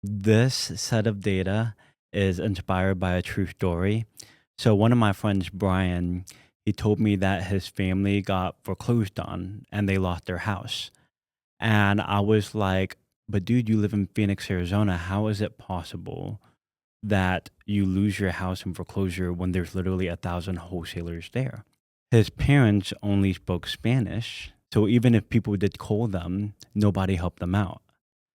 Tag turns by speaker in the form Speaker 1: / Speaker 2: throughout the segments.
Speaker 1: This set of data is inspired by a true story. So one of my friends, Brian, he told me that his family got foreclosed on and they lost their house. And I was like, but dude, you live in Phoenix, Arizona. How is it possible that you lose your house in foreclosure when there's literally 1,000 wholesalers there? His parents only spoke Spanish. So even if people did call them, nobody helped them out.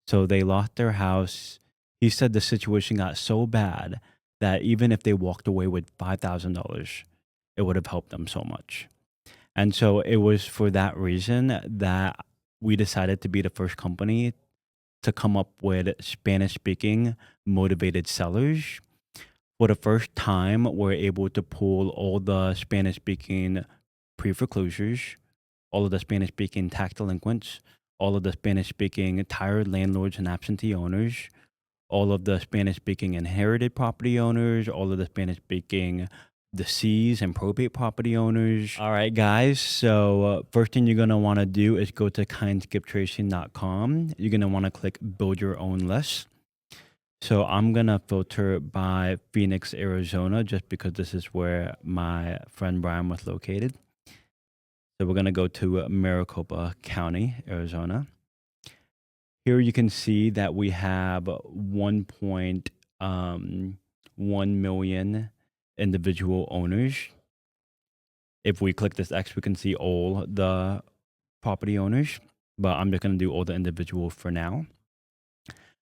Speaker 1: So they lost their house. He said the situation got so bad that even if they walked away with $5,000, it would have helped them so much. And so it was for that reason that we decided to be the first company to come up with Spanish speaking motivated sellers. For the first time, we're able to pull all the Spanish speaking pre foreclosures, all of the Spanish speaking tax delinquents, all of the Spanish speaking tired landlords and absentee owners, all of the Spanish speaking inherited property owners, all of the Spanish speaking deceased and probate property owners. All right, guys. So, first thing you're going to want to do is go to kindskiptracing.com. You're going to want to click build your own list. So, I'm going to filter by Phoenix, Arizona, just because this is where my friend Brian was located. So, we're going to go to Maricopa County, Arizona. Here you can see that we have 1.1 million individual owners. If we click this X, we can see all the property owners, but I'm just going to do all the individual for now.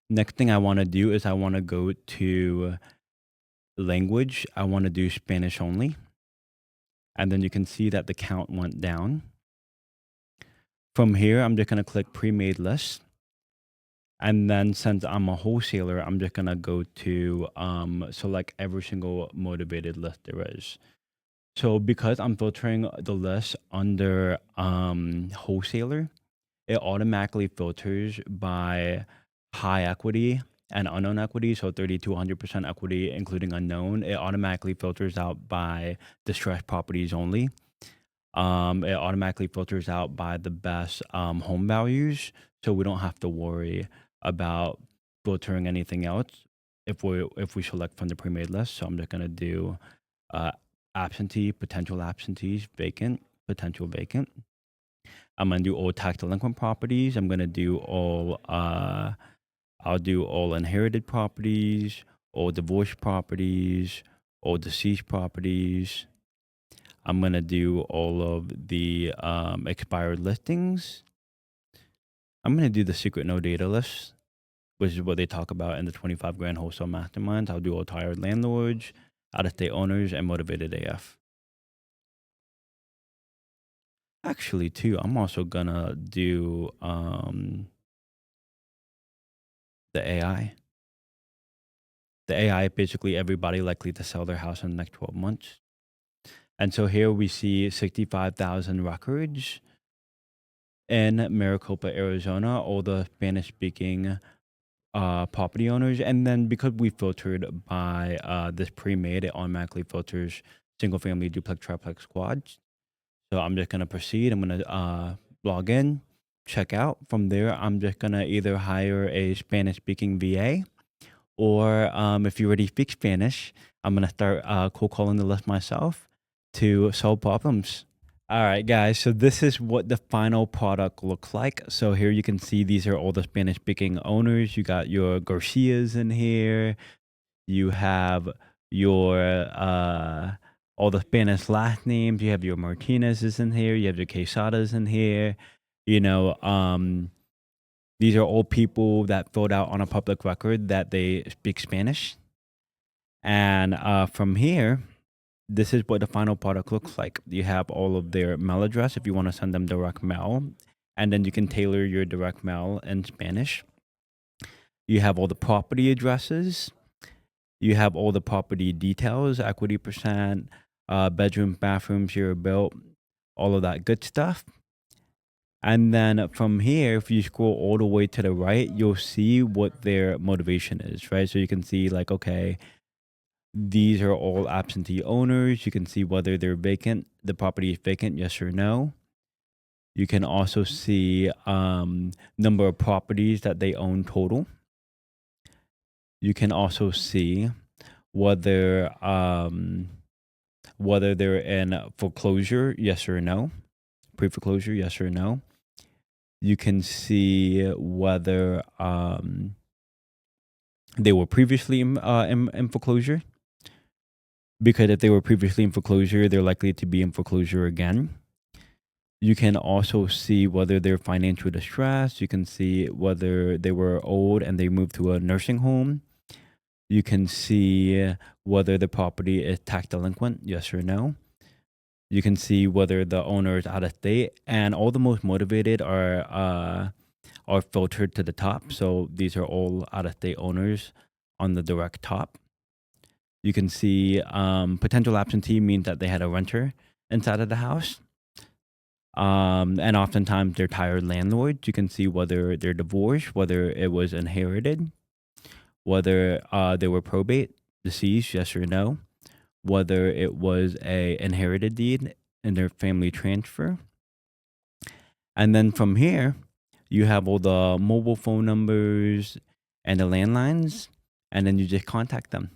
Speaker 1: Next thing I want to do is I want to go to language. I want to do Spanish only. And then you can see that the count went down. From here, I'm just going to click pre-made list. And then since I'm a wholesaler, I'm just gonna go to select every single motivated list there is. So because I'm filtering the list under wholesaler, it automatically filters by high equity and unknown equity. So 30 to 100% equity, including unknown. It automatically filters out by distressed properties only. It automatically filters out by the best home values, so we don't have to worry about filtering anything else if we select from the pre-made list. So I'm just gonna do uh, absentee, potential absentees, vacant, potential vacant. I'm gonna do all tax delinquent properties. I'm gonna do all. I'll do all inherited properties, all divorced properties, all deceased properties. I'm gonna do all of the expired listings. I'm gonna do the secret no data list, which is what they talk about in the 25 grand wholesale masterminds. I'll do all tired landlords, out of state owners, and motivated AF. Actually, too, I'm also gonna do the AI. The AI, basically everybody likely to sell their house in the next 12 months. And so here we see 65,000 records in Maricopa, Arizona, all the Spanish speaking property owners. And then because we filtered by this pre-made, it automatically filters single family, duplex, triplex, quads. So I'm just going to proceed. I'm going to log in, check out. From there, I'm just going to either hire a Spanish speaking VA or if you already speak Spanish, I'm going to start cold calling the list myself to solve problems. All right, guys. So this is what the final product looks like. So here you can see these are all the Spanish speaking owners. You got your Garcias in here. You have your all the Spanish last names. You have your Martinez's in here. You have your Quesadas in here. You know, these are all people that filled out on a public record that they speak Spanish. And from here, this is what the final product looks like. You have all of their mail address if you want to send them direct mail, and then you can tailor your direct mail in Spanish. You have all the property addresses. You have all the property details, equity percent, bedroom, bathrooms, year built, all of that good stuff. And then from here, if you scroll all the way to the right, you'll see what their motivation is, right? So you can see, like, okay, these are all absentee owners. You can see whether they're vacant, the property is vacant, yes or no. You can also see number of properties that they own total. You can also see whether whether they're in foreclosure, yes or no, pre-foreclosure, yes or no. You can see whether they were previously in foreclosure, because if they were previously in foreclosure, they're likely to be in foreclosure again. You can also see whether they're financial distress. You can see whether they were old and they moved to a nursing home. You can see whether the property is tax delinquent, yes or no. You can see whether the owner is out of state, and all the most motivated are filtered to the top. So these are all out of state owners on the direct top. You can see potential absentee means that they had a renter inside of the house. And oftentimes they're tired landlords. You can see whether they're divorced, whether it was inherited, whether they were probate, deceased, yes or no, whether it was a inherited deed in their family transfer. And then from here, you have all the mobile phone numbers and the landlines, and then you just contact them.